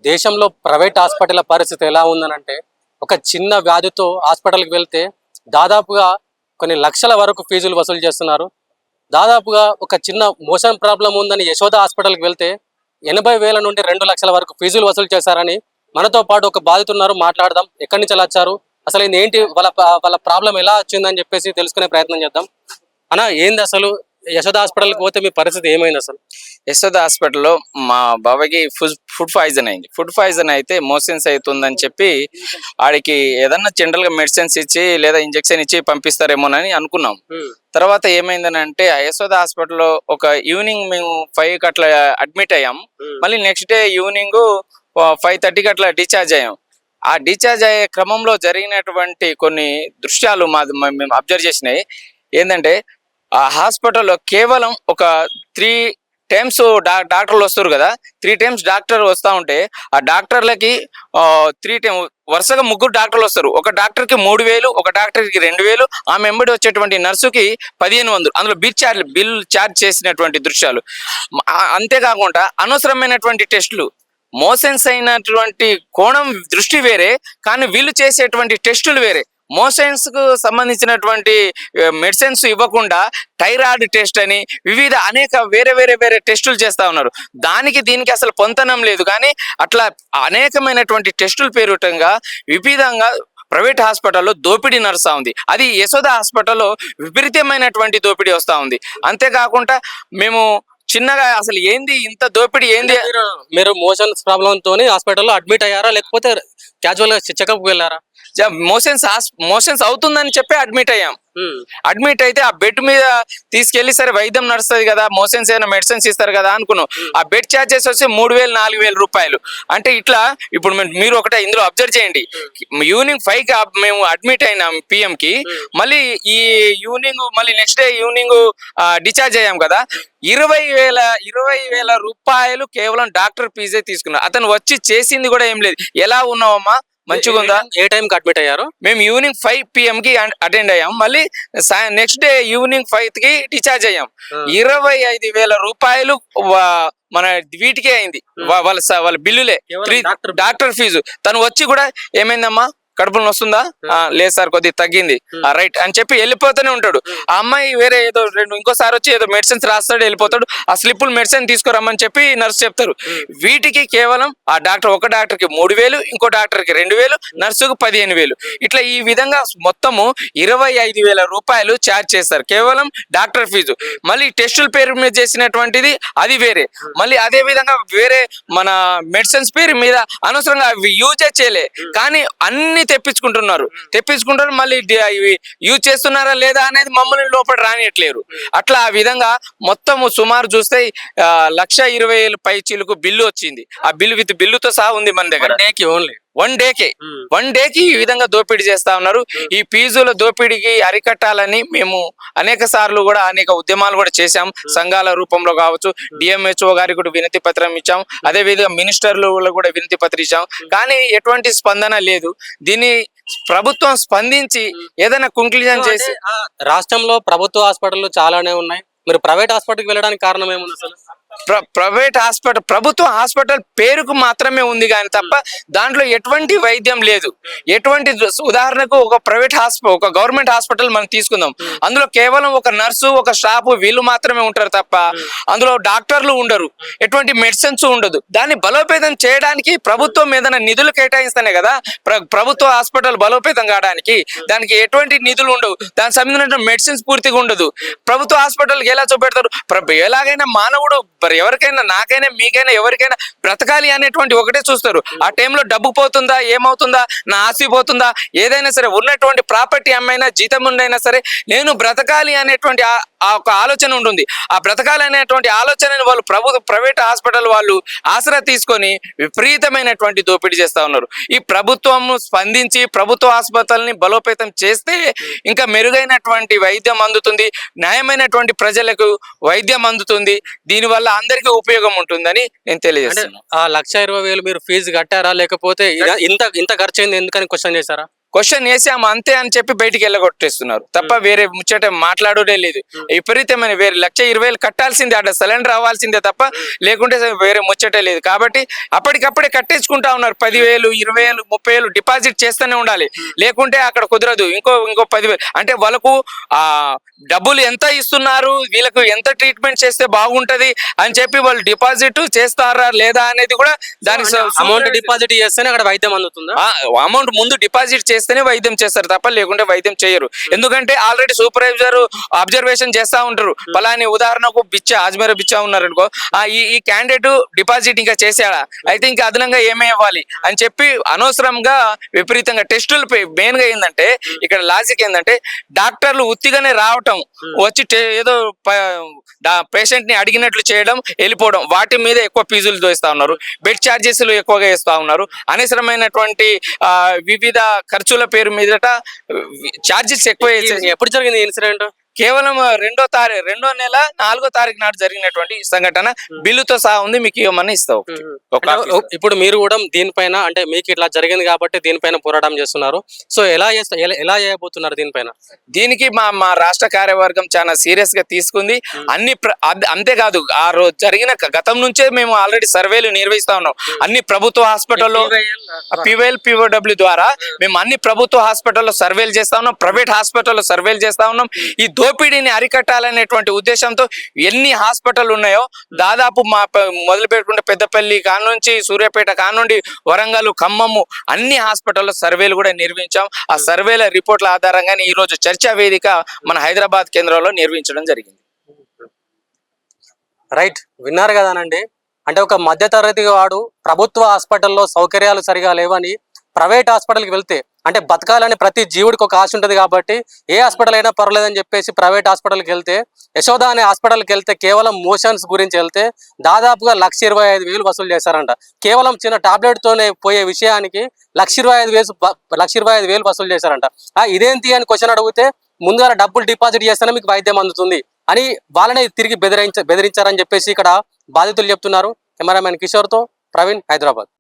దేశంలో private hospital పరిస్థితి ఎలా ఉందనంటే ఒక చిన్న వ్యాధితో హాస్పిటల్కి వెళ్తే దాదాపుగా కొన్ని లక్షల వరకు ఫీజులు వసూలు చేస్తున్నారు. దాదాపుగా ఒక చిన్న మోషన్ ప్రాబ్లం ఉందని యశోద హాస్పిటల్కి వెళ్తే 80,000 నుండి 2 లక్షల వరకు ఫీజులు వసూలు చేశారని మనతో పాటు ఒక బాధితున్నారు. మాట్లాడదాం, ఎక్కడి నుంచి ఎలా వచ్చారు, అసలు ఏంటి వాళ్ళ ప్రాబ్లం ఎలా వచ్చిందని చెప్పేసి తెలుసుకునే ప్రయత్నం చేద్దాం. అన్న, ఏంది అసలు యశోద హాస్పిటల్కి పోతే మీ పరిస్థితి ఏమైంది అసలు? యశోద హాస్పిటల్లో మా బాబాకి ఫుడ్ పాయిజన్ అయింది. ఫుడ్ పాయిజన్ అయితే మోషన్స్ అవుతుందని చెప్పి ఆడికి ఏదన్నా జనరల్ గా మెడిసిన్స్ ఇచ్చి లేదా ఇంజెక్షన్ ఇచ్చి పంపిస్తారేమోనని అనుకున్నాం. తర్వాత ఏమైందని అంటే యశోద హాస్పిటల్లో ఒక ఈవినింగ్ మేము 5కి అట్లా అడ్మిట్ అయ్యాం. మళ్ళీ నెక్స్ట్ డే ఈవినింగ్ 5:30కి అట్లా డిశ్చార్జ్ అయ్యాం. ఆ డిశ్చార్జ్ అయ్యే క్రమంలో జరిగినటువంటి కొన్ని దృశ్యాలు మేము అబ్జర్వ్ చేసినాయి. ఏంటంటే ఆ హాస్పిటల్లో కేవలం ఒక 3 టైమ్స్ డాక్టర్లు వస్తారు కదా, 3 టైమ్స్ డాక్టర్ వస్తూ ఉంటే ఆ డాక్టర్లకి 3 టైమ్ వరుసగా 3 డాక్టర్లు వస్తారు. ఒక డాక్టర్కి 3,000, ఒక డాక్టర్కి 2,000, ఆమె వెంబడి వచ్చేటువంటి నర్సుకి 1,500. అందులో బిల్ ఛార్జ్ చేసినటువంటి దృశ్యాలు. అంతేకాకుండా అనవసరమైనటువంటి టెస్టులు, మోషన్స్ అయినటువంటి కోణం దృష్టి వేరే, కానీ వీళ్ళు చేసేటువంటి టెస్టులు వేరే. మోషన్స్ కు సంబంధించినటువంటి మెడిసిన్స్ ఇవ్వకుండా థైరాయిడ్ టెస్ట్ అని వివిధ అనేక వేరే టెస్టులు చేస్తా ఉన్నారు. దీనికి అసలు పొంతనం లేదు. కానీ అట్లా అనేకమైనటువంటి టెస్టుల పేరుటంగా వివిధంగా ప్రైవేట్ హాస్పిటల్లో దోపిడీ నడుస్తూ ఉంది. అది యశోద హాస్పిటల్లో విపరీతమైనటువంటి దోపిడీ వస్తూ ఉంది. అంతేకాకుండా మేము చిన్నగా అసలు ఏంది ఇంత దోపిడీ ఏంది? మీరు మోషన్స్ ప్రాబ్లమ్ తోని హాస్పిటల్లో అడ్మిట్ అయ్యారా, లేకపోతే క్యాజువల్ గా చెకప్ వెళ్ళారా? మోషన్స్ అవుతుందని చెప్పి అడ్మిట్ అయ్యాం. అడ్మిట్ అయితే ఆ బెడ్ మీద తీసుకెళ్లి సరే వైద్యం నడుస్తుంది కదా, మోషన్స్ ఏమైనా మెడిసిన్స్ ఇస్తారు కదా అనుకున్నాం. ఆ బెడ్ ఛార్జెస్ వచ్చి 3,000-4,000 రూపాయలు. అంటే ఇట్లా ఇప్పుడు మీరు ఒకటే ఇందులో అబ్జర్వ్ చేయండి. ఈవినింగ్ 5కి మేము అడ్మిట్ అయినాం PM కి, మళ్ళీ ఈ ఈవినింగ్ మళ్ళీ నెక్స్ట్ డే ఈవినింగ్ డిశ్చార్జ్ అయ్యాం కదా. 20,000 రూపాయలు కేవలం డాక్టర్ ఫీజే తీసుకున్నారు. అతను వచ్చి చేసింది కూడా ఏం లేదు. ఎలా ఉన్నావమ్మా, మంచిగా ఉందా? ఏ టైంకి అడ్మిట్ అయ్యారు? మేము ఈవినింగ్ 5 PM కి అటెండ్ అయ్యాం. మళ్ళీ నెక్స్ట్ డే ఈవినింగ్ 5కి డిశ్చార్జ్ అయ్యాం. 25,000 రూపాయలు మన వీటికే అయింది. వాళ్ళ బిల్లులే, డాక్టర్ ఫీజు. తను వచ్చి కూడా ఏమైందమ్మా, కడుపులో వస్తుందా? లేదు సార్, కొద్దిగా తగ్గింది, రైట్ అని చెప్పి వెళ్ళిపోతూనే ఉంటాడు. ఆ అమ్మాయి వేరే ఏదో ఇంకోసారి వచ్చి ఏదో మెడిసిన్స్ రాస్తాడు, వెళ్ళిపోతాడు. ఆ స్లిప్పులు మెడిసిన్ తీసుకురమ్మని చెప్పి నర్సు చెప్తారు. వీటికి కేవలం ఆ డాక్టర్ ఒక డాక్టర్కి 3,000, ఇంకో డాక్టర్కి 2,000, నర్సుకు 15,000. ఇట్లా ఈ విధంగా మొత్తము 25,000 రూపాయలు ఛార్జ్ చేస్తారు కేవలం డాక్టర్ ఫీజు. మళ్ళీ టెస్టుల పేరు మీద చేసినటువంటిది అది వేరే. మళ్ళీ అదే విధంగా వేరే మన మెడిసిన్స్ పేరు మీద అనవసరంగా అవి యూజ్ చేయలే, కానీ అన్ని తెప్పించుకుంటున్నారు. మళ్ళీ ఇవి యూజ్ చేస్తున్నారా లేదా అనేది మమ్మల్ని లోపల రానియట్లేరు. అట్లా ఆ విధంగా మొత్తము సుమారు చూస్తే 1,20,000 పై చిలుకు బిల్లు వచ్చింది. ఆ బిల్లు విత్ బిల్లుతో సహా ఉంది మన దగ్గర. వన్ డేకి ఈ విధంగా దోపిడీ చేస్తా ఉన్నారు. ఈ ఫీజుల దోపిడీకి అరికట్టాలని మేము అనేక సార్లు కూడా అనేక ఉద్యమాలు కూడా చేశాం. సంఘాల రూపంలో కావచ్చు, DMHO గారికి కూడా వినతి పత్రం ఇచ్చాం. అదే విధంగా మినిస్టర్లు కూడా వినతి పత్రం ఇచ్చాం. కానీ ఎటువంటి స్పందన లేదు. దీన్ని ప్రభుత్వం స్పందించి ఏదైనా కంక్లూజన్ చేసి, రాష్ట్రంలో ప్రభుత్వ హాస్పిటల్ చాలానే ఉన్నాయి, మీరు ప్రైవేట్ హాస్పిటల్కి వెళ్ళడానికి కారణం ఏముంది అసలు? ప్రైవేట్ హాస్పిటల్, ప్రభుత్వ హాస్పిటల్ పేరుకు మాత్రమే ఉంది కానీ తప్ప దాంట్లో ఎటువంటి వైద్యం లేదు. ఎటువంటి ఉదాహరణకు ఒక ప్రైవేట్ హాస్పిటల్, ఒక గవర్నమెంట్ హాస్పిటల్ మనం తీసుకుందాం. అందులో కేవలం ఒక నర్సు, ఒక స్టాఫ్, వీళ్ళు మాత్రమే ఉంటారు తప్ప అందులో డాక్టర్లు ఉండరు, ఎటువంటి మెడిసిన్స్ ఉండదు. దాన్ని బలోపేతం చేయడానికి ప్రభుత్వం ఏదైనా నిధులు కేటాయిస్తేనే కదా ప్రభుత్వ హాస్పిటల్ బలోపేతం కావడానికి. దానికి ఎటువంటి నిధులు ఉండవు, దానికి సంబంధించిన మెడిసిన్స్ పూర్తిగా ఉండదు. ప్రభుత్వ హాస్పిటల్కి ఎలా చూపెడతారు? ఎలాగైనా మానవుడు ఎవరికైనా, నాకైనా, మీకైనా, ఎవరికైనా బ్రతకాలి అనేటువంటి ఒకటే చూస్తారు. ఆ టైంలో డబ్బు పోతుందా, ఏమవుతుందా, నా ఆస్తి పోతుందా, ఏదైనా సరే ఉన్నటువంటి ప్రాపర్టీ అమ్మైనా, జీతం ఉండైనా సరే నేను బ్రతకాలి అనేటువంటి ఒక ఆలోచన ఉంటుంది. ఆ బ్రతకాలి అనేటువంటి ఆలోచనని వాళ్ళు ప్రైవేట్ హాస్పిటల్ వాళ్ళు ఆసరా తీసుకొని విపరీతమైనటువంటి దోపిడీ చేస్తా ఉన్నారు. ఈ ప్రభుత్వం స్పందించి ప్రభుత్వ హాస్పిటల్ని బలోపేతం చేస్తే ఇంకా మెరుగైనటువంటి వైద్యం అందుతుంది, న్యాయమైనటువంటి ప్రజలకు వైద్యం అందుతుంది. దీనివల్ల అందరికీ ఉపయోగం ఉంటుందని నేను తెలియజేస్తున్నాను. 1,20,000 మీరు ఫీజు కట్టారా, లేకపోతే ఇంత ఖర్చు అయింది ఎందుకని క్వశ్చన్ చేశారా? క్వశ్చన్ వేసాము అంతే అని చెప్పి బయటికి వెళ్ళగొట్టేస్తున్నారు తప్ప వేరే ముచ్చట మాట్లాడడే లేదు. విపరీతమైన వేరే 1,20,000 కట్టాల్సిందే, అక్కడ సిలిండర్ అవ్వాల్సిందే తప్ప లేకుంటే వేరే ముచ్చటే లేదు. కాబట్టి అప్పటికప్పుడే కట్టేసుకుంటా ఉన్నారు. 10,000, 20,000, 30,000 డిపాజిట్ చేస్తూనే ఉండాలి, లేకుంటే అక్కడ కుదరదు. ఇంకో 10,000 అంటే వాళ్ళకు ఆ డబ్బులు ఎంత ఇస్తున్నారు, వీళ్ళకు ఎంత ట్రీట్మెంట్ చేస్తే బాగుంటది అని చెప్పి వాళ్ళు డిపాజిట్ చేస్తారా లేదా అనేది కూడా దాని అమౌంట్ డిపాజిట్ చేస్తేనే అక్కడ వైద్యం అందుతుందా? అమౌంట్ ముందు డిపాజిట్ చేస్తేనే వైద్యం చేస్తారు తప్ప లేకుంటే వైద్యం చేయరు. ఎందుకంటే ఆల్రెడీ సూపర్వైజర్ అబ్జర్వేషన్ చేస్తా ఉంటారు. పలాని ఉదాహరణకు అజ్మీర్ బిచ్చా ఉన్నారు అనుకో, ఈ క్యాండిడేట్ డిపాజిట్ ఇంకా చేసాడా, అయితే ఇంకా అదనంగా ఏమే ఇవ్వాలి అని చెప్పి అనవసరంగా విపరీతంగా టెస్టులు మెయిన్ గా ఏంటంటే ఇక్కడ లాజిక్ ఏంటంటే డాక్టర్లు ఉత్తిగానే రావటం, వచ్చి ఏదో పేషెంట్ ని అడిగినట్లు చేయడం, వెళ్ళిపోవడం, వాటి మీద ఎక్కువ ఫీజులు దోస్తా ఉన్నారు. బెడ్ ఛార్జెస్లు ఎక్కువగా వేస్తా ఉన్నారు. అనవసరమైనటువంటి వివిధ ఖర్చుల పేరు మీదట ఛార్జెస్ ఎక్కువ వేసేసి. ఎప్పుడు జరిగింది ఇన్సిడెంట్? కేవలం 2వ నెల 4వ తారీఖు నాడు జరిగినటువంటి ఈ సంఘటన. బిల్లుతో సహా ఉంది, మీకు ఇవ్వమని ఇస్తావు. ఇప్పుడు మీరు కూడా దీనిపైన అంటే మీకు ఇట్లా జరిగింది కాబట్టి దీనిపైన పోరాటం చేస్తున్నారు. సో ఎలా చేయబోతున్నారు దీనిపైన? దీనికి మా రాష్ట్ర కార్యవర్గం చాలా సీరియస్ గా తీసుకుంది. అంతేకాదు ఆ రోజు జరిగిన గతం నుంచే మేము ఆల్రెడీ సర్వేలు నిర్వహిస్తా ఉన్నాం. అన్ని ప్రభుత్వ హాస్పిటల్లో POW ద్వారా మేము అన్ని ప్రభుత్వ హాస్పిటల్లో సర్వేలు చేస్తా ఉన్నాం, ప్రైవేట్ హాస్పిటల్లో సర్వేలు చేస్తా ఉన్నాం. ఈ దోపిడీని అరికట్టాలనేటువంటి ఉద్దేశంతో ఎన్ని హాస్పిటల్ ఉన్నాయో దాదాపు మొదలు పెట్టుకుంటే పెద్దపల్లి కానుంచి సూర్యాపేట కానుండి వరంగల్, ఖమ్మము అన్ని హాస్పిటల్లో సర్వేలు కూడా నిర్వహించాం. ఆ సర్వేల రిపోర్ట్ల ఆధారంగానే ఈ రోజు చర్చా వేదిక మన హైదరాబాద్ కేంద్రంలో నిర్వహించడం జరిగింది. రైట్, విన్నారు కదానండి. అంటే ఒక మధ్యతరగతి వాడు ప్రభుత్వ హాస్పిటల్లో సౌకర్యాలు సరిగా లేవని ప్రైవేట్ హాస్పిటల్కి వెళ్తే, అంటే బతకాలని ప్రతి జీవుడికి ఒక ఆశ ఉంటుంది కాబట్టి ఏ హాస్పిటల్ అయినా పర్లేదని చెప్పేసి ప్రైవేట్ హాస్పిటల్కి వెళ్తే, యశోద అనే హాస్పిటల్కి వెళ్తే కేవలం మోషన్స్ గురించి వెళ్తే దాదాపుగా 1,25,000 వసూలు చేశారంట. కేవలం చిన్న టాబ్లెట్తోనే పోయే విషయానికి 1,25,000 వసూలు చేశారంట. ఇదేంటి అని క్వశ్చన్ అడిగితే ముందుగా డబ్బులు డిపాజిట్ చేస్తేనే మీకు వైద్యం అందుతుంది అని వాళ్ళనే తిరిగి బెదిరించారని చెప్పేసి ఇక్కడ బాధితులు చెప్తున్నారు. కెమెరామెన్ కిషోర్తో ప్రవీణ్, హైదరాబాద్.